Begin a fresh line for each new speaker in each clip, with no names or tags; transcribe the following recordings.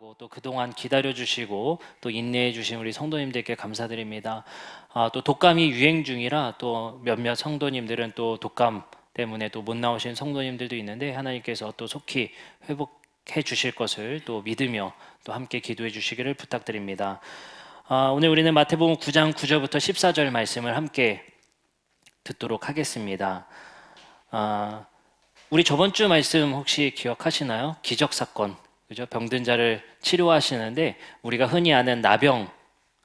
감사하고 또 그동안 기다려주시고 또 인내해주신 우리 성도님들께 감사드립니다. 또 독감이 유행 중이라 또 몇몇 성도님들은 또 독감 때문에 또 못 나오신 성도님들도 있는데 하나님께서 또 속히 회복해 주실 것을 또 믿으며 또 함께 기도해 주시기를 부탁드립니다. 오늘 우리는 마태복음 9장 9절부터 14절 말씀을 함께 듣도록 하겠습니다. 우리 저번 주 말씀 혹시 기억하시나요? 기적 사건, 그죠? 병든 자를 치료하시는데 우리가 흔히 아는 나병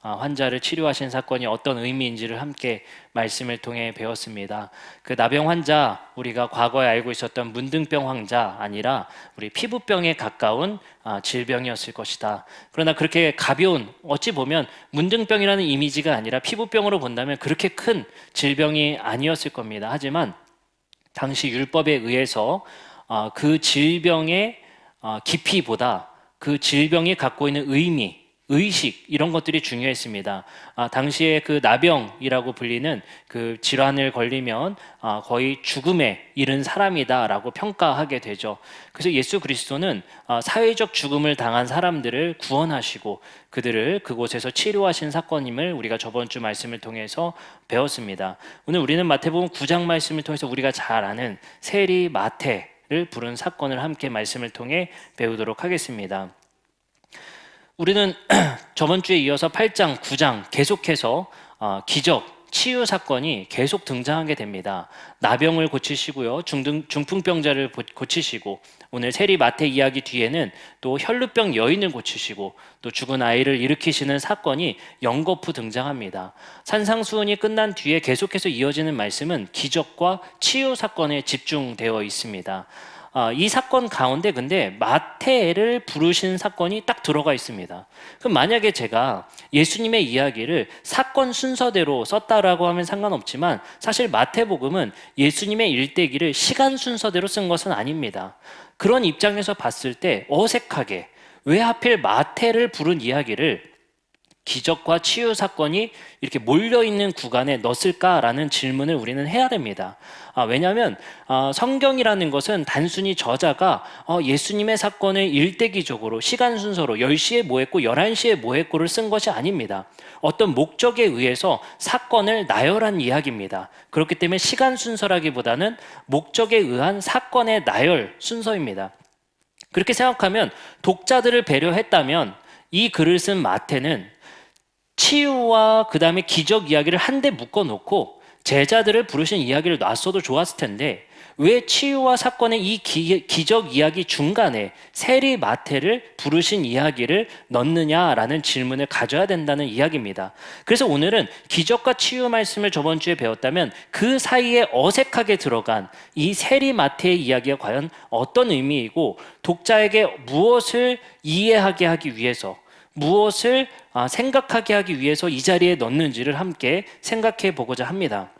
환자를 치료하신 사건이 어떤 의미인지를 함께 말씀을 통해 배웠습니다. 그 나병 환자, 우리가 과거에 알고 있었던 문둥병 환자 아니라 우리 피부병에 가까운 질병이었을 것이다. 그러나 그렇게 가벼운, 어찌 보면 문둥병이라는 이미지가 아니라 피부병으로 본다면 그렇게 큰 질병이 아니었을 겁니다. 하지만 당시 율법에 의해서 그 질병의 깊이보다 그 질병이 갖고 있는 의미, 의식 이런 것들이 중요했습니다. 당시에 그 나병이라고 불리는 그 질환을 걸리면 거의 죽음에 이른 사람이다라고 평가하게 되죠. 그래서 예수 그리스도는 사회적 죽음을 당한 사람들을 구원하시고 그들을 그곳에서 치료하신 사건임을 우리가 저번 주 말씀을 통해서 배웠습니다. 오늘 우리는 마태복음 9장 말씀을 통해서 우리가 잘 아는 세리 마태를 부른 사건을 함께 말씀을 통해 배우도록 하겠습니다. 우리는 저번 주에 이어서 8장, 9장 계속해서 기적, 치유 사건이 계속 등장하게 됩니다. 나병을 고치시고요, 중풍병자를 고치시고 오늘 세리 마태 이야기 뒤에는 또 혈루병 여인을 고치시고 또 죽은 아이를 일으키시는 사건이 연거푸 등장합니다. 산상수훈이 끝난 뒤에 계속해서 이어지는 말씀은 기적과 치유 사건에 집중되어 있습니다. 이 사건 가운데 근데 마태를 부르신 사건이 딱 들어가 있습니다. 그럼 만약에 제가 예수님의 이야기를 사건 순서대로 썼다라고 하면 상관없지만 사실 마태복음은 예수님의 일대기를 시간 순서대로 쓴 것은 아닙니다. 그런 입장에서 봤을 때 어색하게 왜 하필 마태를 부른 이야기를 기적과 치유 사건이 이렇게 몰려있는 구간에 넣었을까라는 질문을 우리는 해야 됩니다. 왜냐하면 성경이라는 것은 단순히 저자가 예수님의 사건을 일대기적으로 시간 순서로 10시에 뭐 했고 11시에 뭐 했고를 쓴 것이 아닙니다. 어떤 목적에 의해서 사건을 나열한 이야기입니다. 그렇기 때문에 시간 순서라기보다는 목적에 의한 사건의 나열 순서입니다. 그렇게 생각하면 독자들을 배려했다면 이 글을 쓴 마태는 치유와 그 다음에 기적 이야기를 한데 묶어놓고 제자들을 부르신 이야기를 놨어도 좋았을 텐데 왜 치유와 사건의 이 기적 이야기 중간에 세리 마태를 부르신 이야기를 넣느냐라는 질문을 가져야 된다는 이야기입니다. 그래서 오늘은 기적과 치유 말씀을 저번 주에 배웠다면 그 사이에 어색하게 들어간 이 세리 마태의 이야기가 과연 어떤 의미이고 독자에게 무엇을 이해하게 하기 위해서 무엇을 생각하게 하기 위해서 이 자리에 넣는지를 함께 생각해 보고자 합니다.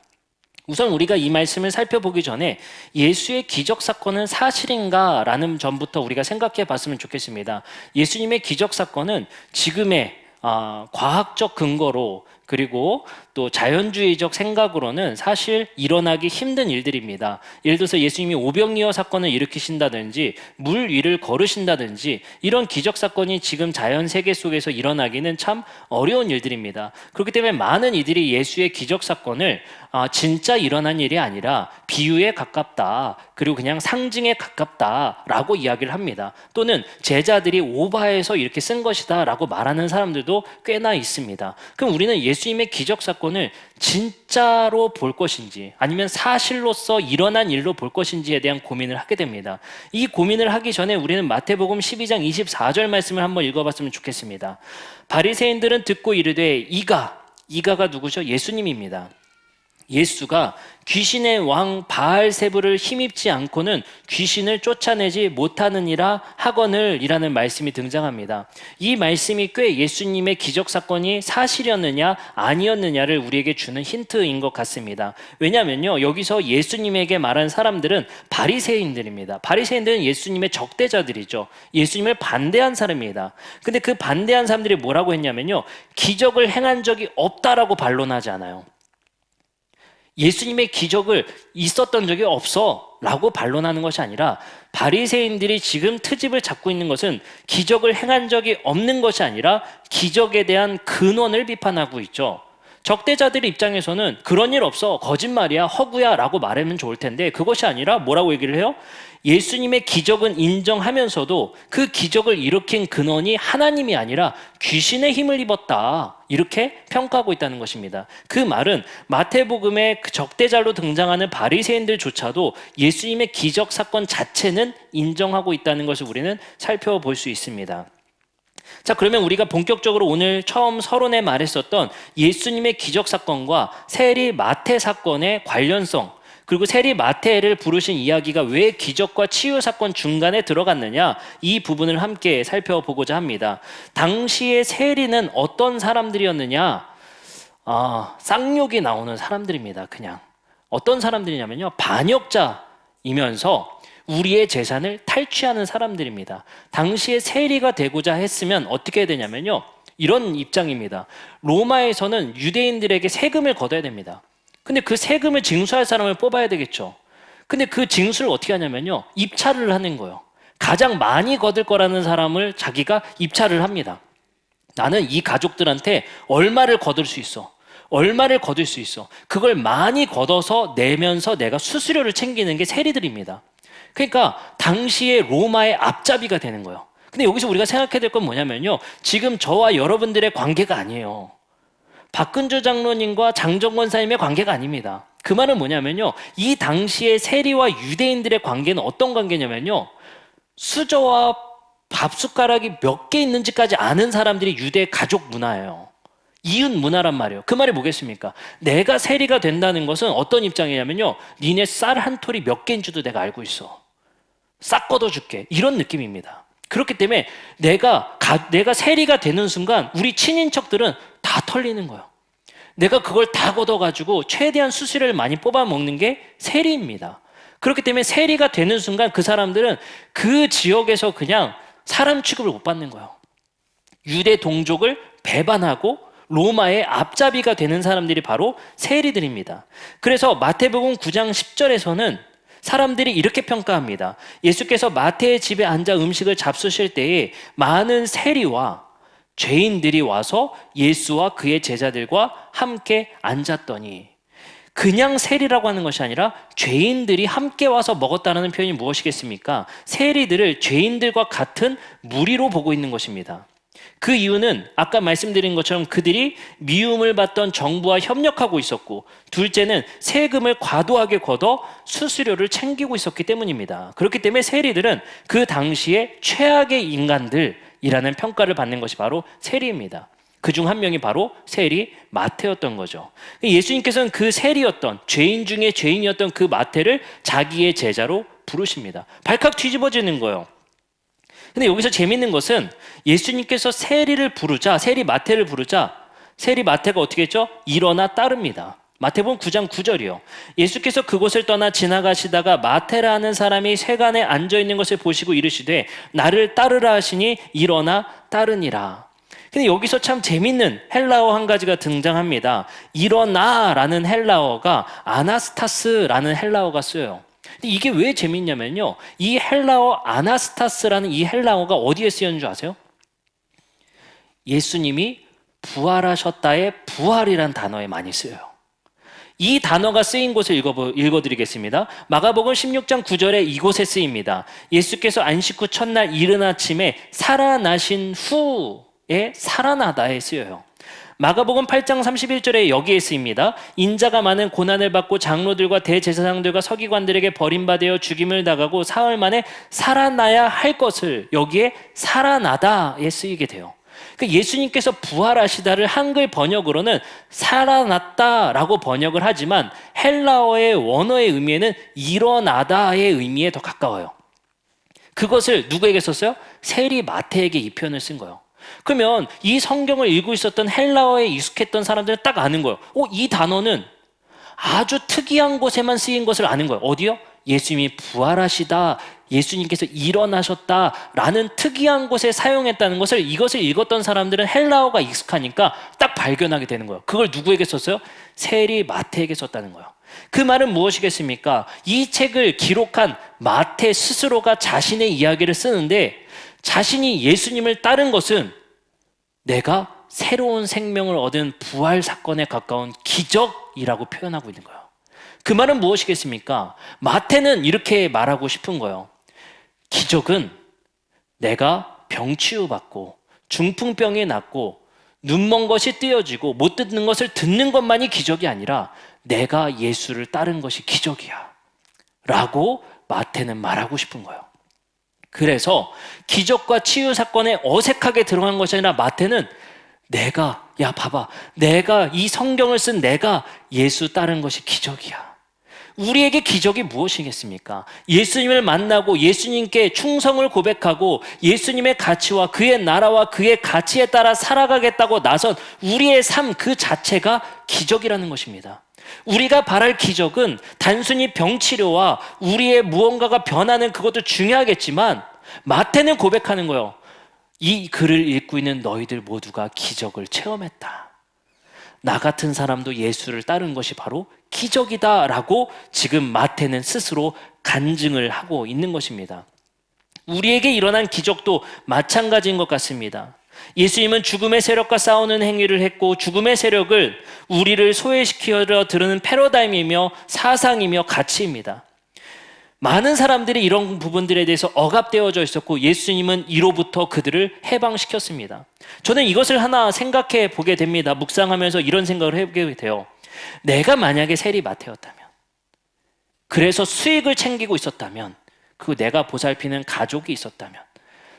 우선 우리가 이 말씀을 살펴보기 전에 예수의 기적 사건은 사실인가? 라는 점부터 우리가 생각해 봤으면 좋겠습니다. 예수님의 기적 사건은 지금의 과학적 근거로 그리고 또 자연주의적 생각으로는 사실 일어나기 힘든 일들입니다. 예를 들어서 예수님이 오병이어 사건을 일으키신다든지 물 위를 걸으신다든지 이런 기적 사건이 지금 자연 세계 속에서 일어나기는 참 어려운 일들입니다. 그렇기 때문에 많은 이들이 예수의 기적 사건을 진짜 일어난 일이 아니라 비유에 가깝다, 그리고 그냥 상징에 가깝다라고 이야기를 합니다. 또는 제자들이 오바해서 이렇게 쓴 것이다 라고 말하는 사람들도 꽤나 있습니다. 그럼 우리는 예수님의 기적 사건을 진짜로 볼 것인지 아니면 사실로서 일어난 일로 볼 것인지에 대한 고민을 하게 됩니다. 이 고민을 하기 전에 우리는 마태복음 12장 24절 말씀을 한번 읽어봤으면 좋겠습니다. 바리새인들은 듣고 이르되 이가가 누구죠? 예수님입니다. 예수가 귀신의 왕 바알세불을 힘입지 않고는 귀신을 쫓아내지 못하느니라 하거늘 이라는 말씀이 등장합니다. 이 말씀이 꽤 예수님의 기적 사건이 사실이었느냐 아니었느냐를 우리에게 주는 힌트인 것 같습니다. 왜냐하면요, 여기서 예수님에게 말한 사람들은 바리새인들입니다. 바리새인들은 예수님의 적대자들이죠. 예수님을 반대한 사람입니다. 근데 그 반대한 사람들이 뭐라고 했냐면요, 기적을 행한 적이 없다라고 반론하지 않아요. 예수님의 기적을 있었던 적이 없어 라고 반론하는 것이 아니라 바리새인들이 지금 트집을 잡고 있는 것은 기적을 행한 적이 없는 것이 아니라 기적에 대한 근원을 비판하고 있죠. 적대자들의 입장에서는 그런 일 없어, 거짓말이야, 허구야 라고 말하면 좋을 텐데 그것이 아니라 뭐라고 얘기를 해요? 예수님의 기적은 인정하면서도 그 기적을 일으킨 근원이 하나님이 아니라 귀신의 힘을 입었다, 이렇게 평가하고 있다는 것입니다. 그 말은 마태복음의 그 적대자로 등장하는 바리새인들조차도 예수님의 기적 사건 자체는 인정하고 있다는 것을 우리는 살펴볼 수 있습니다. 자, 그러면 우리가 본격적으로 오늘 처음 서론에 말했었던 예수님의 기적 사건과 세리 마태 사건의 관련성, 그리고 세리 마태를 부르신 이야기가 왜 기적과 치유 사건 중간에 들어갔느냐, 이 부분을 함께 살펴보고자 합니다. 당시의 세리는 어떤 사람들이었느냐? 쌍욕이 나오는 사람들입니다. 그냥 어떤 사람들이냐면요, 반역자이면서 우리의 재산을 탈취하는 사람들입니다. 당시에 세리가 되고자 했으면 어떻게 해야 되냐면요, 이런 입장입니다. 로마에서는 유대인들에게 세금을 걷어야 됩니다. 근데 그 세금을 징수할 사람을 뽑아야 되겠죠. 근데 그 징수를 어떻게 하냐면요, 입찰을 하는 거예요. 가장 많이 거둘 거라는 사람을 자기가 입찰을 합니다. 나는 이 가족들한테 얼마를 거둘 수 있어, 얼마를 거둘 수 있어. 그걸 많이 걷어서 내면서 내가 수수료를 챙기는 게 세리들입니다. 그러니까 당시에 로마의 앞잡이가 되는 거예요. 근데 여기서 우리가 생각해야 될 건 뭐냐면요, 지금 저와 여러분들의 관계가 아니에요. 박근주 장로님과 장정권 사님의 관계가 아닙니다. 그 말은 뭐냐면요, 이 당시에 세리와 유대인들의 관계는 어떤 관계냐면요, 수저와 밥숟가락이 몇 개 있는지까지 아는 사람들이 유대 가족 문화예요. 이웃 문화란 말이에요. 그 말이 뭐겠습니까? 내가 세리가 된다는 것은 어떤 입장이냐면요, 니네 쌀 한 톨이 몇 개인지도 내가 알고 있어, 싹 걷어줄게, 이런 느낌입니다. 그렇기 때문에 내가 세리가 되는 순간 우리 친인척들은 다 털리는 거예요. 내가 그걸 다 걷어가지고 최대한 수수료를 많이 뽑아먹는 게 세리입니다. 그렇기 때문에 세리가 되는 순간 그 사람들은 그 지역에서 그냥 사람 취급을 못 받는 거예요. 유대 동족을 배반하고 로마의 앞잡이가 되는 사람들이 바로 세리들입니다. 그래서 마태복음 9장 10절에서는 사람들이 이렇게 평가합니다. 예수께서 마태의 집에 앉아 음식을 잡수실 때에 많은 세리와 죄인들이 와서 예수와 그의 제자들과 함께 앉았더니, 그냥 세리라고 하는 것이 아니라 죄인들이 함께 와서 먹었다는 표현이 무엇이겠습니까? 세리들을 죄인들과 같은 무리로 보고 있는 것입니다. 그 이유는 아까 말씀드린 것처럼 그들이 미움을 받던 정부와 협력하고 있었고, 둘째는 세금을 과도하게 걷어 수수료를 챙기고 있었기 때문입니다. 그렇기 때문에 세리들은 그 당시에 최악의 인간들이라는 평가를 받는 것이 바로 세리입니다. 그중 한 명이 바로 세리 마태였던 거죠. 예수님께서는 그 세리였던, 죄인 중에 죄인이었던 그 마태를 자기의 제자로 부르십니다. 발칵 뒤집어지는 거예요. 근데 여기서 재밌는 것은 예수님께서 세리 마태를 부르자 세리 마태가 어떻게 했죠? 일어나 따릅니다. 마태복음 9장 9절이요. 예수께서 그곳을 떠나 지나가시다가 마태라는 사람이 세간에 앉아있는 것을 보시고 이르시되 나를 따르라 하시니 일어나 따르니라. 근데 여기서 참 재밌는 헬라어 한 가지가 등장합니다. 일어나라는 헬라어가 아나스타스라는 헬라어가 쓰여요. 근데 이게 왜 재밌냐면요, 이 헬라어 아나스타스라는 이 헬라어가 어디에 쓰였는 줄 아세요? 예수님이 부활하셨다의 부활이란 단어에 많이 쓰여요. 이 단어가 쓰인 곳을 읽어드리겠습니다. 마가복음 16장 9절에 이곳에 쓰입니다. 예수께서 안식 후 첫날 이른 아침에 살아나신 후에 살아나다에 쓰여요. 마가복음 8장 31절에 여기에 쓰입니다. 인자가 많은 고난을 받고 장로들과 대제사장들과 서기관들에게 버림받아 죽임을 당하고 사흘 만에 살아나야 할 것을 여기에 살아나다에 쓰이게 돼요. 그러니까 예수님께서 부활하시다를 한글 번역으로는 살아났다라고 번역을 하지만 헬라어의 원어의 의미에는 일어나다의 의미에 더 가까워요. 그것을 누구에게 썼어요? 세리 마태에게 이 표현을 쓴 거예요. 그러면 이 성경을 읽고 있었던 헬라어에 익숙했던 사람들은 딱 아는 거예요. 이 단어는 아주 특이한 곳에만 쓰인 것을 아는 거예요. 어디요? 예수님이 부활하시다, 예수님께서 일어나셨다라는 특이한 곳에 사용했다는 것을, 이것을 읽었던 사람들은 헬라어가 익숙하니까 딱 발견하게 되는 거예요. 그걸 누구에게 썼어요? 세리 마태에게 썼다는 거예요. 그 말은 무엇이겠습니까? 이 책을 기록한 마태 스스로가 자신의 이야기를 쓰는데 자신이 예수님을 따른 것은 내가 새로운 생명을 얻은 부활 사건에 가까운 기적이라고 표현하고 있는 거예요. 그 말은 무엇이겠습니까? 마태는 이렇게 말하고 싶은 거예요. 기적은 내가 병 치유받고 중풍병이 낫고 눈먼 것이 띄어지고 못 듣는 것을 듣는 것만이 기적이 아니라 내가 예수를 따른 것이 기적이야 라고 마태는 말하고 싶은 거예요. 그래서 기적과 치유 사건에 어색하게 들어간 것이 아니라 마태는 야 봐봐, 내가 이 성경을 쓴 내가 예수 따른 것이 기적이야. 우리에게 기적이 무엇이겠습니까? 예수님을 만나고 예수님께 충성을 고백하고 예수님의 가치와 그의 나라와 그의 가치에 따라 살아가겠다고 나선 우리의 삶 그 자체가 기적이라는 것입니다. 우리가 바랄 기적은 단순히 병치료와 우리의 무언가가 변하는 그것도 중요하겠지만 마태는 고백하는 거예요. 이 글을 읽고 있는 너희들 모두가 기적을 체험했다. 나 같은 사람도 예수를 따른 것이 바로 기적이다 라고 지금 마태는 스스로 간증을 하고 있는 것입니다. 우리에게 일어난 기적도 마찬가지인 것 같습니다. 예수님은 죽음의 세력과 싸우는 행위를 했고 죽음의 세력을 우리를 소외시키려 드르는 패러다임이며 사상이며 가치입니다. 많은 사람들이 이런 부분들에 대해서 억압되어져 있었고 예수님은 이로부터 그들을 해방시켰습니다. 저는 이것을 하나 생각해 보게 됩니다. 묵상하면서 이런 생각을 해보게 돼요. 내가 만약에 세리마태였다면, 그래서 수익을 챙기고 있었다면, 그 내가 보살피는 가족이 있었다면,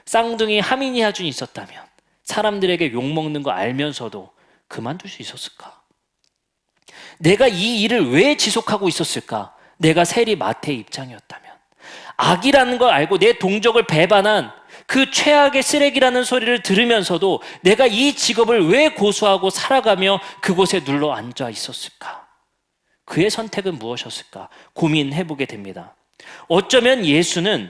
쌍둥이 하민이 하준이 있었다면 사람들에게 욕먹는 거 알면서도 그만둘 수 있었을까? 내가 이 일을 왜 지속하고 있었을까? 내가 세리마태의 입장이었다면, 악이라는 걸 알고 내 동족을 배반한 그 최악의 쓰레기라는 소리를 들으면서도 내가 이 직업을 왜 고수하고 살아가며 그곳에 눌러 앉아 있었을까? 그의 선택은 무엇이었을까? 고민해보게 됩니다. 어쩌면 예수는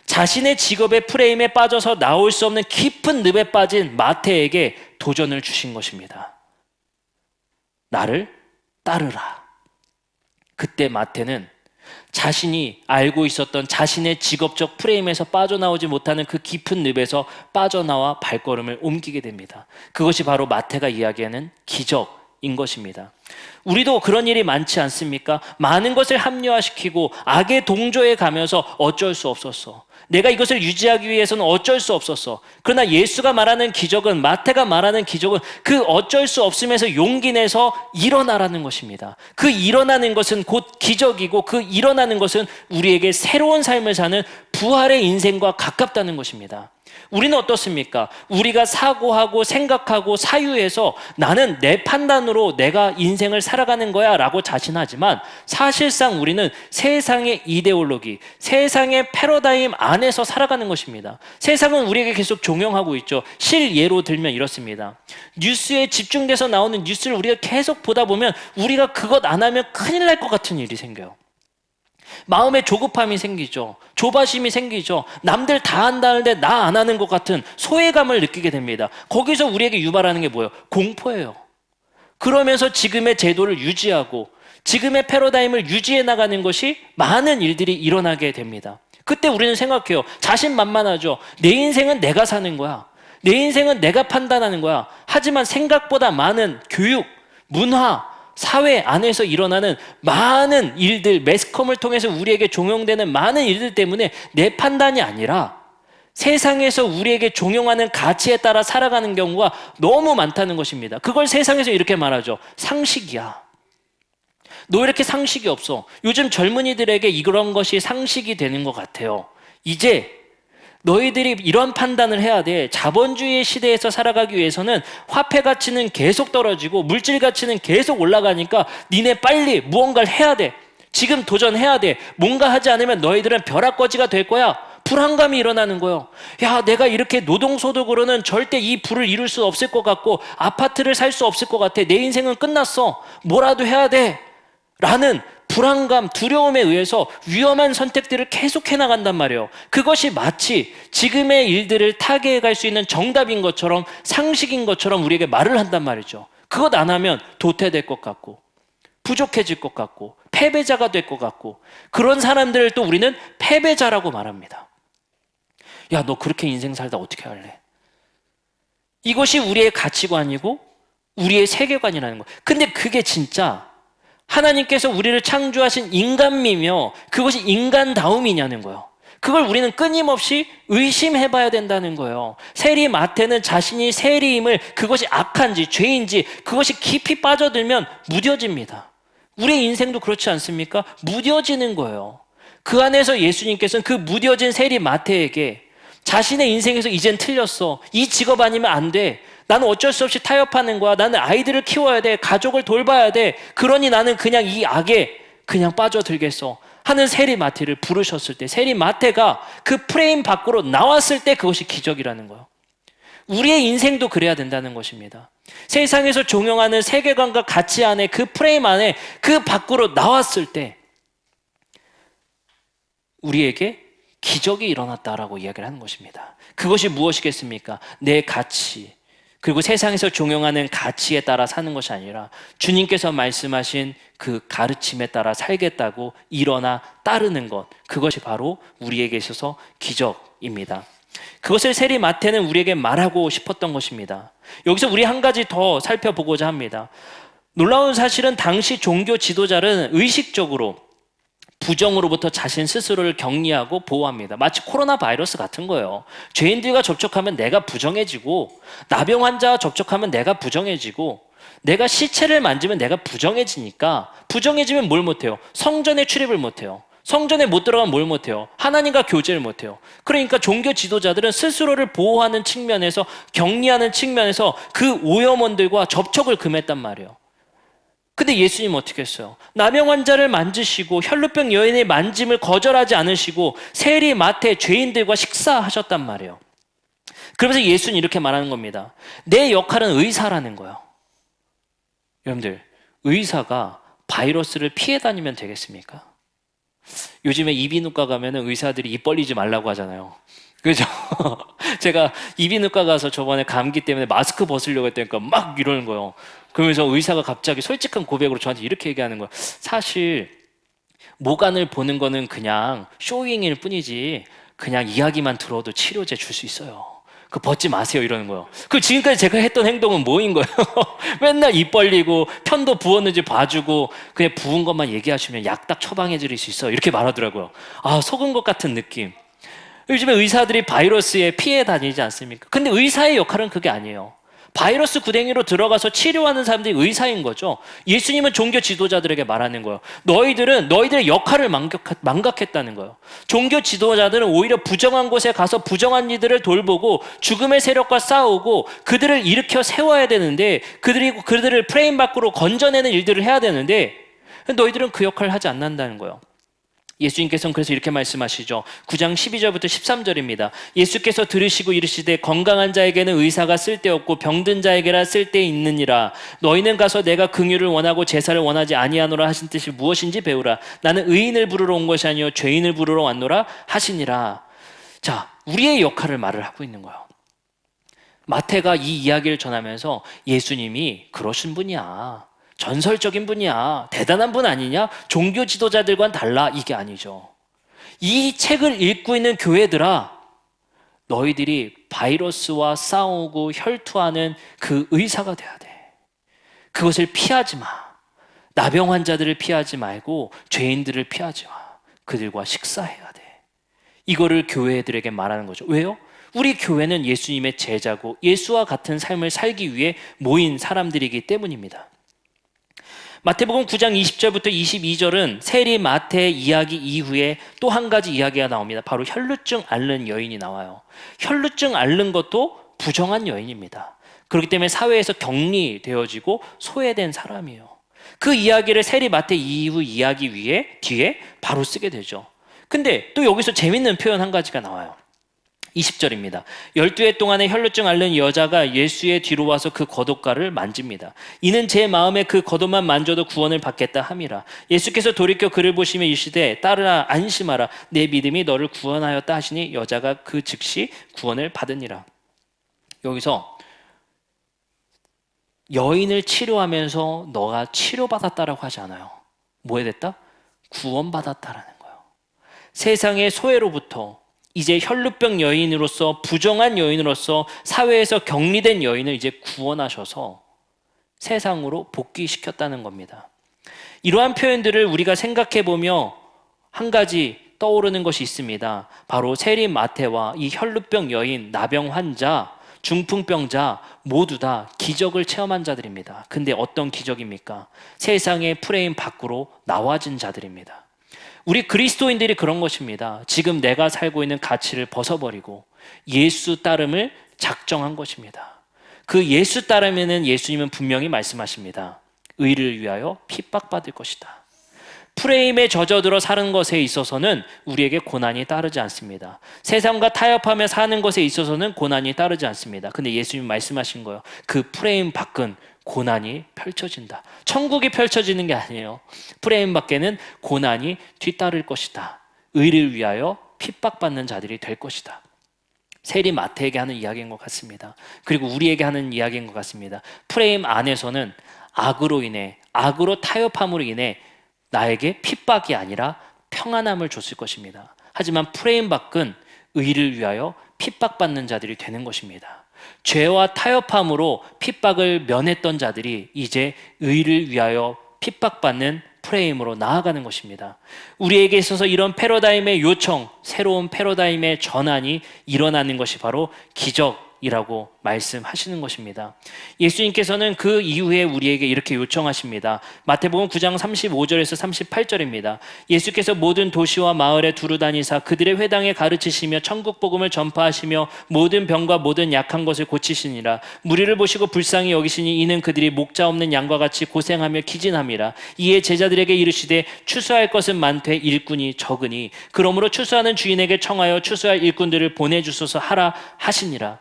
자신의 직업의 프레임에 빠져서 나올 수 없는 깊은 늪에 빠진 마태에게 도전을 주신 것입니다. 나를 따르라. 그때 마태는 자신이 알고 있었던 자신의 직업적 프레임에서 빠져나오지 못하는 그 깊은 늪에서 빠져나와 발걸음을 옮기게 됩니다. 그것이 바로 마태가 이야기하는 기적인 것입니다. 우리도 그런 일이 많지 않습니까? 많은 것을 합리화시키고 악의 동조에 가면서 어쩔 수 없었어. 내가 이것을 유지하기 위해서는 어쩔 수 없었어. 그러나 예수가 말하는 기적은, 마태가 말하는 기적은 그 어쩔 수 없음에서 용기 내서 일어나라는 것입니다. 그 일어나는 것은 곧 기적이고 그 일어나는 것은 우리에게 새로운 삶을 사는 부활의 인생과 가깝다는 것입니다. 우리는 어떻습니까? 우리가 사고하고 생각하고 사유해서 나는 내 판단으로 내가 인생을 살아가는 거야 라고 자신하지만 사실상 우리는 세상의 이데올로기, 세상의 패러다임 안에서 살아가는 것입니다. 세상은 우리에게 계속 종용하고 있죠. 실예로 들면 이렇습니다. 뉴스에 집중돼서 나오는 뉴스를 우리가 계속 보다 보면 우리가 그것 안 하면 큰일 날 것 같은 일이 생겨요. 마음에 조급함이 생기죠. 조바심이 생기죠. 남들 다 한다는데 나 안 하는 것 같은 소외감을 느끼게 됩니다. 거기서 우리에게 유발하는 게 뭐예요? 공포예요. 그러면서 지금의 제도를 유지하고 지금의 패러다임을 유지해 나가는 것이 많은 일들이 일어나게 됩니다. 그때 우리는 생각해요. 자신만만하죠. 내 인생은 내가 사는 거야. 내 인생은 내가 판단하는 거야. 하지만 생각보다 많은 교육, 문화, 사회 안에서 일어나는 많은 일들, 매스컴을 통해서 우리에게 종용되는 많은 일들 때문에 내 판단이 아니라 세상에서 우리에게 종용하는 가치에 따라 살아가는 경우가 너무 많다는 것입니다. 그걸 세상에서 이렇게 말하죠. 상식이야. 너 이렇게 상식이 없어. 요즘 젊은이들에게 이런 것이 상식이 되는 것 같아요. 이제 너희들이 이런 판단을 해야 돼. 자본주의 시대에서 살아가기 위해서는 화폐 가치는 계속 떨어지고 물질 가치는 계속 올라가니까 니네 빨리 무언가를 해야 돼. 지금 도전해야 돼. 뭔가 하지 않으면 너희들은 벼락거지가 될 거야. 불안감이 일어나는 거예요. 야, 내가 이렇게 노동소득으로는 절대 이 부를 이룰 수 없을 것 같고 아파트를 살 수 없을 것 같아. 내 인생은 끝났어. 뭐라도 해야 돼. 라는 불안감, 두려움에 의해서 위험한 선택들을 계속 해나간단 말이에요. 그것이 마치 지금의 일들을 타개해 갈 수 있는 정답인 것처럼, 상식인 것처럼 우리에게 말을 한단 말이죠. 그것 안 하면 도태될 것 같고 부족해질 것 같고 패배자가 될 것 같고, 그런 사람들을 또 우리는 패배자라고 말합니다. 야, 너 그렇게 인생 살다 어떻게 할래? 이것이 우리의 가치관이고 우리의 세계관이라는 거예요. 근데 그게 진짜 하나님께서 우리를 창조하신 인간미며 그것이 인간다움이냐는 거예요. 그걸 우리는 끊임없이 의심해봐야 된다는 거예요. 세리 마태는 자신이 세리임을, 그것이 악한지 죄인지 그것이 깊이 빠져들면 무뎌집니다. 우리의 인생도 그렇지 않습니까? 무뎌지는 거예요. 그 안에서 예수님께서는 그 무뎌진 세리 마태에게 자신의 인생에서 이젠 틀렸어, 이 직업 아니면 안 돼, 나는 어쩔 수 없이 타협하는 거야, 나는 아이들을 키워야 돼, 가족을 돌봐야 돼, 그러니 나는 그냥 이 악에 그냥 빠져들겠어 하는 세리 마태를 부르셨을 때, 세리 마태가 그 프레임 밖으로 나왔을 때 그것이 기적이라는 거예요. 우리의 인생도 그래야 된다는 것입니다. 세상에서 종용하는 세계관과 가치 안에, 그 프레임 안에, 그 밖으로 나왔을 때 우리에게 기적이 일어났다라고 이야기를 하는 것입니다. 그것이 무엇이겠습니까? 내 가치, 그리고 세상에서 종용하는 가치에 따라 사는 것이 아니라 주님께서 말씀하신 그 가르침에 따라 살겠다고 일어나 따르는 것, 그것이 바로 우리에게 있어서 기적입니다. 그것을 세리 마태는 우리에게 말하고 싶었던 것입니다. 여기서 우리 한 가지 더 살펴보고자 합니다. 놀라운 사실은 당시 종교 지도자는 의식적으로 부정으로부터 자신 스스로를 격리하고 보호합니다. 마치 코로나 바이러스 같은 거예요. 죄인들과 접촉하면 내가 부정해지고, 나병 환자와 접촉하면 내가 부정해지고, 내가 시체를 만지면 내가 부정해지니까, 부정해지면 뭘 못해요? 성전에 출입을 못해요. 성전에 못 들어가면 뭘 못해요? 하나님과 교제를 못해요. 그러니까 종교 지도자들은 스스로를 보호하는 측면에서, 격리하는 측면에서 그 오염원들과 접촉을 금했단 말이에요. 근데 예수님 어떻게 했어요? 나병 환자를 만지시고 혈루병 여인의 만짐을 거절하지 않으시고 세리 마태 죄인들과 식사하셨단 말이에요. 그러면서 예수는 이렇게 말하는 겁니다. 내 역할은 의사라는 거예요. 여러분들, 의사가 바이러스를 피해 다니면 되겠습니까? 요즘에 이비인후과 가면은 의사들이 입 벌리지 말라고 하잖아요. 그죠? 제가 이비인후과 가서 저번에 감기 때문에 마스크 벗으려고 했다니까 막 이러는 거예요. 그러면서 의사가 갑자기 솔직한 고백으로 저한테 이렇게 얘기하는 거예요. 사실 모관을 보는 거는 그냥 쇼잉일 뿐이지 그냥 이야기만 들어도 치료제 줄 수 있어요. 그 벗지 마세요 이러는 거예요. 그 지금까지 제가 했던 행동은 뭐인 거예요? 맨날 입 벌리고 편도 부었는지 봐주고 그냥 부은 것만 얘기하시면 약 딱 처방해 드릴 수 있어요. 이렇게 말하더라고요. 아, 속은 것 같은 느낌. 요즘에 의사들이 바이러스에 피해 다니지 않습니까? 근데 의사의 역할은 그게 아니에요. 바이러스 구덩이로 들어가서 치료하는 사람들이 의사인 거죠. 예수님은 종교 지도자들에게 말하는 거예요. 너희들은 너희들의 역할을 망각했다는 거예요. 종교 지도자들은 오히려 부정한 곳에 가서 부정한 이들을 돌보고 죽음의 세력과 싸우고 그들을 일으켜 세워야 되는데, 그들을 프레임 밖으로 건져내는 일들을 해야 되는데 너희들은 그 역할을 하지 않는다는 거예요. 예수님께서는 그래서 이렇게 말씀하시죠. 9장 12절부터 13절입니다. 예수께서 들으시고 이르시되 건강한 자에게는 의사가 쓸데없고 병든 자에게라 쓸데있느니라. 너희는 가서 내가 긍휼을 원하고 제사를 원하지 아니하노라 하신 뜻이 무엇인지 배우라. 나는 의인을 부르러 온 것이 아니요 죄인을 부르러 왔노라 하시니라. 자, 우리의 역할을 말을 하고 있는 거예요. 마태가 이 이야기를 전하면서 예수님이 그러신 분이야, 전설적인 분이야, 대단한 분 아니냐, 종교 지도자들과는 달라, 이게 아니죠. 이 책을 읽고 있는 교회들아, 너희들이 바이러스와 싸우고 혈투하는 그 의사가 돼야 돼. 그것을 피하지 마. 나병 환자들을 피하지 말고 죄인들을 피하지 마. 그들과 식사해야 돼. 이거를 교회들에게 말하는 거죠. 왜요? 우리 교회는 예수님의 제자고 예수와 같은 삶을 살기 위해 모인 사람들이기 때문입니다. 마태복음 9장 20절부터 22절은 세리 마태 이야기 이후에 또 한 가지 이야기가 나옵니다. 바로 혈루증 앓는 여인이 나와요. 혈루증 앓는 것도 부정한 여인입니다. 그렇기 때문에 사회에서 격리되어지고 소외된 사람이에요. 그 이야기를 세리 마태 이후 이야기 뒤에 바로 쓰게 되죠. 근데 또 여기서 재밌는 표현 한 가지가 나와요. 20절입니다. 12해 동안의 혈루증 앓는 여자가 예수의 뒤로 와서 그 겉옷가를 만집니다. 이는 제 마음에 그 겉옷만 만져도 구원을 받겠다 함이라. 예수께서 돌이켜 그를 보시며 이르시되 딸아 안심하라, 내 믿음이 너를 구원하였다 하시니 여자가 그 즉시 구원을 받으니라. 여기서 여인을 치료하면서 너가 치료받았다라고 하지 않아요. 뭐 해야 됐다? 구원받았다라는 거예요. 세상의 소외로부터 이제 혈루병 여인으로서, 부정한 여인으로서 사회에서 격리된 여인을 이제 구원하셔서 세상으로 복귀시켰다는 겁니다. 이러한 표현들을 우리가 생각해 보며 한 가지 떠오르는 것이 있습니다. 바로 세리 마태와 이 혈루병 여인, 나병 환자, 중풍병자 모두 다 기적을 체험한 자들입니다. 근데 어떤 기적입니까? 세상의 프레임 밖으로 나와진 자들입니다. 우리 그리스도인들이 그런 것입니다. 지금 내가 살고 있는 가치를 벗어버리고 예수 따름을 작정한 것입니다. 그 예수 따르면은 예수님은 분명히 말씀하십니다. 의를 위하여 핍박받을 것이다. 프레임에 젖어들어 사는 것에 있어서는 우리에게 고난이 따르지 않습니다. 세상과 타협하며 사는 것에 있어서는 고난이 따르지 않습니다. 근데 예수님 말씀하신 거예요. 그 프레임 밖은 고난이 펼쳐진다. 천국이 펼쳐지는 게 아니에요. 프레임 밖에는 고난이 뒤따를 것이다. 의를 위하여 핍박받는 자들이 될 것이다. 세리 마태에게 하는 이야기인 것 같습니다. 그리고 우리에게 하는 이야기인 것 같습니다. 프레임 안에서는 악으로 인해, 악으로 타협함으로 인해 나에게 핍박이 아니라 평안함을 줬을 것입니다. 하지만 프레임 밖은 의를 위하여 핍박받는 자들이 되는 것입니다. 죄와 타협함으로 핍박을 면했던 자들이 이제 의를 위하여 핍박받는 프레임으로 나아가는 것입니다. 우리에게 있어서 이런 패러다임의 요청, 새로운 패러다임의 전환이 일어나는 것이 바로 기적이라고 말씀하시는 것입니다. 예수님께서는 그 이후에 우리에게 이렇게 요청하십니다. 마태복음 9장 35절에서 38절입니다. 예수께서 모든 도시와 마을에 두루 다니사 그들의 회당에 가르치시며 천국 복음을 전파하시며 모든 병과 모든 약한 것을 고치시니라. 무리를 보시고 불쌍히 여기시니 이는 그들이 목자 없는 양과 같이 고생하며 기진함이라. 이에 제자들에게 이르시되 추수할 것은 많되 일꾼이 적으니 그러므로 추수하는 주인에게 청하여 추수할 일꾼들을 보내주소서 하라 하시니라.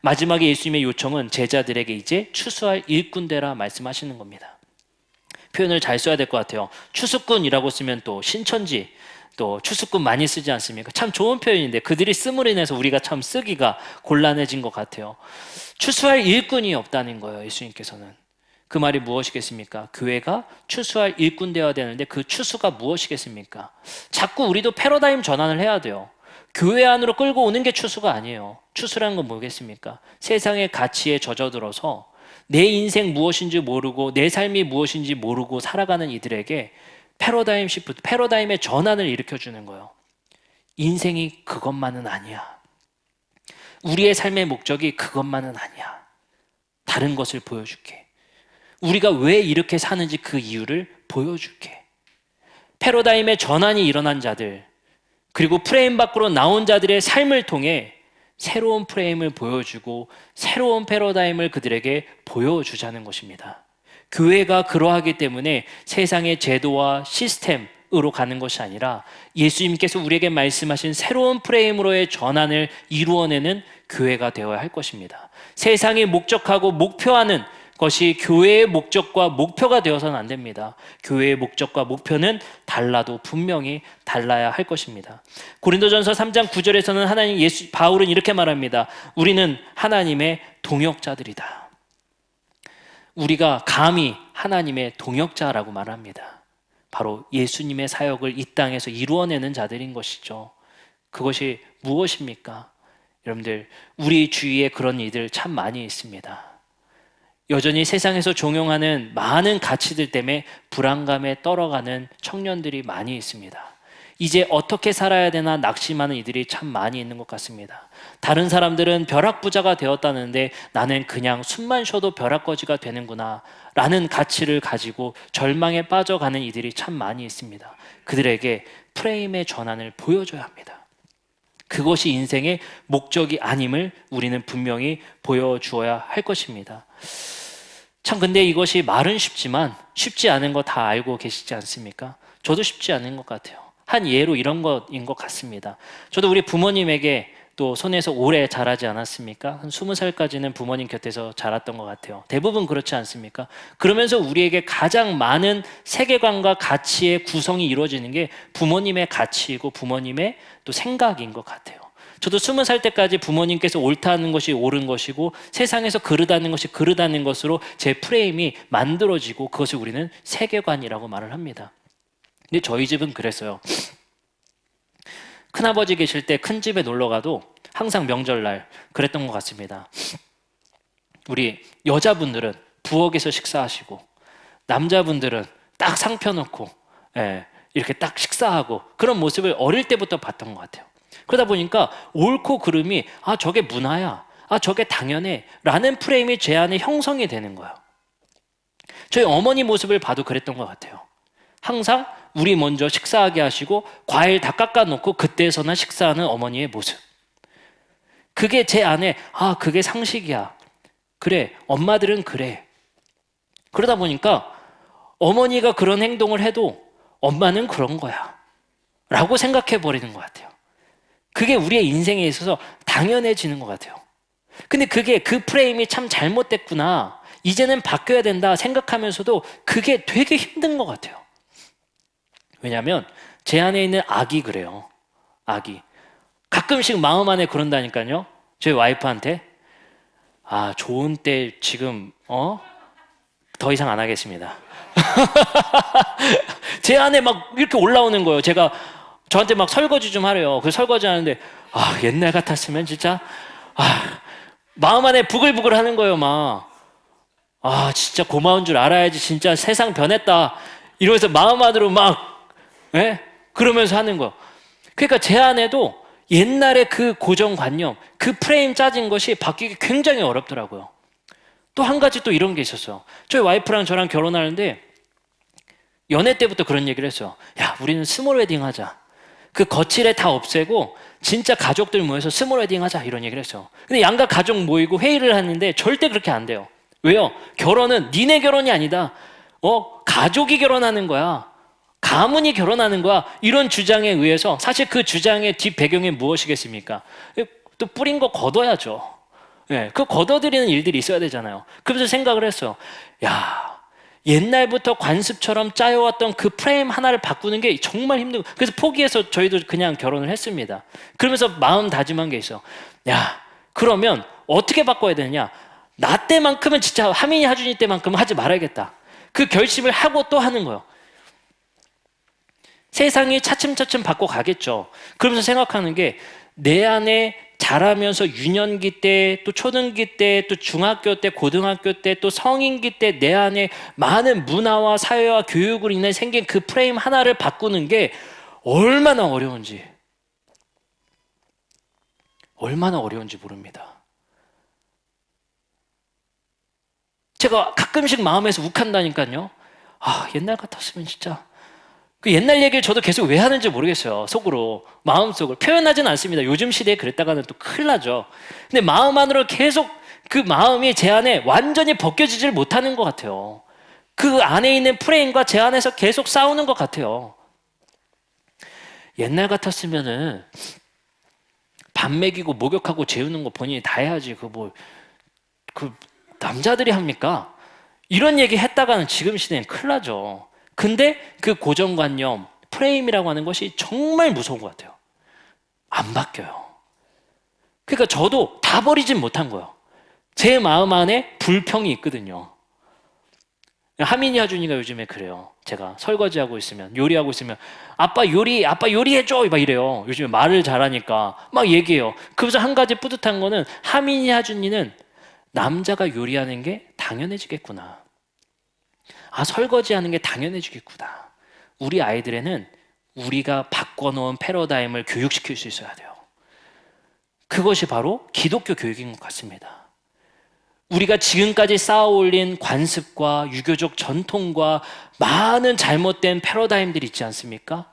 마지막에 예수님의 요청은 제자들에게 이제 추수할 일꾼 되라 말씀하시는 겁니다. 표현을 잘 써야 될 것 같아요. 추수꾼이라고 쓰면 또 신천지, 또 추수꾼 많이 쓰지 않습니까? 참 좋은 표현인데 그들이 씀으로 인해서 우리가 참 쓰기가 곤란해진 것 같아요. 추수할 일꾼이 없다는 거예요. 예수님께서는. 그 말이 무엇이겠습니까? 교회가 추수할 일꾼 되어야 되는데 그 추수가 무엇이겠습니까? 자꾸 우리도 패러다임 전환을 해야 돼요. 교회 안으로 끌고 오는 게 추수가 아니에요. 추수라는 건 뭐겠습니까? 세상의 가치에 젖어들어서 내 인생 무엇인지 모르고 내 삶이 무엇인지 모르고 살아가는 이들에게 패러다임 시프트, 패러다임의 전환을 일으켜주는 거예요. 인생이 그것만은 아니야. 우리의 삶의 목적이 그것만은 아니야. 다른 것을 보여줄게. 우리가 왜 이렇게 사는지 그 이유를 보여줄게. 패러다임의 전환이 일어난 자들, 그리고 프레임 밖으로 나온 자들의 삶을 통해 새로운 프레임을 보여주고 새로운 패러다임을 그들에게 보여주자는 것입니다. 교회가 그러하기 때문에 세상의 제도와 시스템으로 가는 것이 아니라 예수님께서 우리에게 말씀하신 새로운 프레임으로의 전환을 이루어내는 교회가 되어야 할 것입니다. 세상이 목적하고 목표하는 것이 교회의 목적과 목표가 되어서는 안 됩니다. 교회의 목적과 목표는 달라도 분명히 달라야 할 것입니다. 고린도전서 3장 9절에서는 바울은 이렇게 말합니다. 우리는 하나님의 동역자들이다. 우리가 감히 하나님의 동역자라고 말합니다. 바로 예수님의 사역을 이 땅에서 이루어내는 자들인 것이죠. 그것이 무엇입니까? 여러분들, 우리 주위에 그런 이들 참 많이 있습니다. 여전히 세상에서 종용하는 많은 가치들 때문에 불안감에 떨어가는 청년들이 많이 있습니다. 이제 어떻게 살아야 되나 낙심하는 이들이 참 많이 있는 것 같습니다. 다른 사람들은 벼락부자가 되었다는데 나는 그냥 숨만 쉬어도 벼락거지가 되는구나 라는 가치를 가지고 절망에 빠져가는 이들이 참 많이 있습니다. 그들에게 프레임의 전환을 보여줘야 합니다. 그것이 인생의 목적이 아님을 우리는 분명히 보여주어야 할 것입니다. 참 근데 이것이 말은 쉽지만 쉽지 않은 거 다 알고 계시지 않습니까? 저도 쉽지 않은 것 같아요. 한 예로 이런 것인 것 같습니다. 저도 우리 부모님에게 또 손에서 오래 자라지 않았습니까? 한 20살까지는 부모님 곁에서 자랐던 것 같아요. 대부분 그렇지 않습니까? 그러면서 우리에게 가장 많은 세계관과 가치의 구성이 이루어지는 게 부모님의 가치이고 부모님의 또 생각인 것 같아요. 저도 20살 때까지 부모님께서 옳다는 것이 옳은 것이고 세상에서 그르다는 것이 그르다는 것으로 제 프레임이 만들어지고 그것을 우리는 세계관이라고 말을 합니다. 근데 저희 집은 그랬어요. 큰아버지 계실 때 큰 집에 놀러 가도 항상 명절날 그랬던 것 같습니다. 우리 여자분들은 부엌에서 식사하시고 남자분들은 딱 상 펴놓고 이렇게 딱 식사하고 그런 모습을 어릴 때부터 봤던 것 같아요. 그러다 보니까 옳고 그름이 저게 문화야, 저게 당연해 라는 프레임이 제 안에 형성이 되는 거예요. 저희 어머니 모습을 봐도 그랬던 것 같아요. 항상 우리 먼저 식사하게 하시고 과일 다 깎아놓고 그때서나 식사하는 어머니의 모습. 그게 제 안에 그게 상식이야. 그래, 엄마들은 그래. 그러다 보니까 어머니가 그런 행동을 해도 엄마는 그런 거야 라고 생각해 버리는 것 같아요. 그게 우리의 인생에 있어서 당연해지는 것 같아요. 근데 그 프레임이 참 잘못됐구나, 이제는 바뀌어야 된다 생각하면서도 그게 되게 힘든 것 같아요. 왜냐하면 제 안에 있는 악이 그래요. 악이 가끔씩 마음 안에 그런다니까요. 저희 와이프한테 좋은 때 지금 더 이상 안 하겠습니다. 제 안에 막 이렇게 올라오는 거예요. 제가 저한테 막 설거지 좀 하래요. 그 설거지 하는데 옛날 같았으면 진짜 마음 안에 부글부글 하는 거예요. 막 진짜 고마운 줄 알아야지, 진짜 세상 변했다 이러면서 마음 안으로 막 그러면서 하는 거. 그러니까 제 안에도 옛날에 그 고정관념, 그 프레임 짜진 것이 바뀌기 굉장히 어렵더라고요. 또 한 가지 또 이런 게 있었어요. 저희 와이프랑 저랑 결혼하는데 연애 때부터 그런 얘기를 했어요. 야, 우리는 스몰 웨딩 하자. 그 거칠에 다 없애고 진짜 가족들 모여서 스몰 웨딩 하자, 이런 얘기를 했어요. 근데 양가 가족 모이고 회의를 하는데 절대 그렇게 안 돼요. 왜요? 결혼은 니네 결혼이 아니다. 가족이 결혼하는 거야. 가문이 결혼하는 거야. 이런 주장에 의해서 사실 그 주장의 뒷 배경이 무엇이겠습니까? 또 뿌린 거 걷어야죠. 그 걷어들이는 일들이 있어야 되잖아요. 그래서 생각을 했어요. 야, 옛날부터 관습처럼 짜여왔던 그 프레임 하나를 바꾸는 게 정말 힘들고, 그래서 포기해서 저희도 그냥 결혼을 했습니다. 그러면서 마음 다짐한 게 있어요. 야, 그러면 어떻게 바꿔야 되느냐? 나 때만큼은 진짜 하민이 하준이 때만큼은 하지 말아야겠다. 그 결심을 하고 또 하는 거예요. 세상이 차츰차츰 바꿔가겠죠. 그러면서 생각하는 게, 내 안에 자라면서 유년기 때, 또 초등기 때, 또 중학교 때, 고등학교 때, 또 성인기 때 내 안에 많은 문화와 사회와 교육으로 인해 생긴 그 프레임 하나를 바꾸는 게 얼마나 어려운지 모릅니다. 제가 가끔씩 마음에서 욱한다니까요. 옛날 같았으면 진짜. 그 옛날 얘기를 저도 계속 왜 하는지 모르겠어요. 속으로, 마음속으로 표현하진 않습니다. 요즘 시대에 그랬다가는 또 큰일 나죠. 근데 마음 안으로 계속 그 마음이 제 안에 완전히 벗겨지질 못하는 것 같아요. 그 안에 있는 프레임과 제 안에서 계속 싸우는 것 같아요. 옛날 같았으면은 밥 먹이고 목욕하고 재우는 거 본인이 다 해야지. 그 남자들이 합니까? 이런 얘기 했다가는 지금 시대엔 큰일 나죠. 근데 그 고정관념, 프레임이라고 하는 것이 정말 무서운 것 같아요. 안 바뀌어요. 그러니까 저도 다 버리진 못한 거예요. 제 마음 안에 불평이 있거든요. 하민이 하준이가 요즘에 그래요. 제가 설거지하고 있으면, 요리하고 있으면 아빠 요리해줘 막 이래요. 요즘에 말을 잘하니까 막 얘기해요. 그래서 한 가지 뿌듯한 거는, 하민이 하준이는 남자가 요리하는 게 당연해지겠구나. 설거지하는 게 당연해지겠구나. 우리 아이들에는 우리가 바꿔놓은 패러다임을 교육시킬 수 있어야 돼요. 그것이 바로 기독교 교육인 것 같습니다. 우리가 지금까지 쌓아올린 관습과 유교적 전통과 많은 잘못된 패러다임들이 있지 않습니까?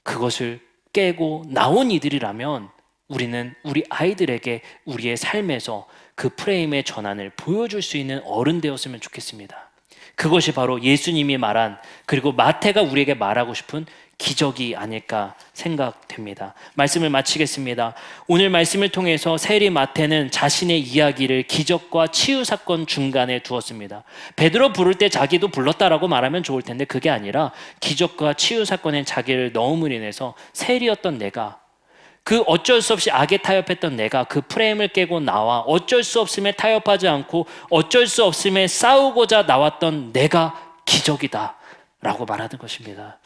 그것을 깨고 나온 이들이라면 우리는 우리 아이들에게 우리의 삶에서 그 프레임의 전환을 보여줄 수 있는 어른 되었으면 좋겠습니다. 그것이 바로 예수님이 말한, 그리고 마태가 우리에게 말하고 싶은 기적이 아닐까 생각됩니다. 말씀을 마치겠습니다. 오늘 말씀을 통해서 세리 마태는 자신의 이야기를 기적과 치유 사건 중간에 두었습니다. 베드로 부를 때 자기도 불렀다라고 말하면 좋을 텐데 그게 아니라 기적과 치유 사건에 자기를 넣음으로 인해서 세리였던 내가, 그 어쩔 수 없이 악에 타협했던 내가 그 프레임을 깨고 나와 어쩔 수 없음에 타협하지 않고 어쩔 수 없음에 싸우고자 나왔던 내가 기적이다 라고 말하는 것입니다.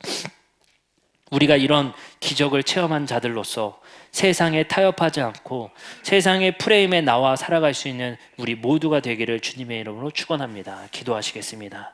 우리가 이런 기적을 체험한 자들로서 세상에 타협하지 않고 세상의 프레임에 나와 살아갈 수 있는 우리 모두가 되기를 주님의 이름으로 축원합니다. 기도하시겠습니다.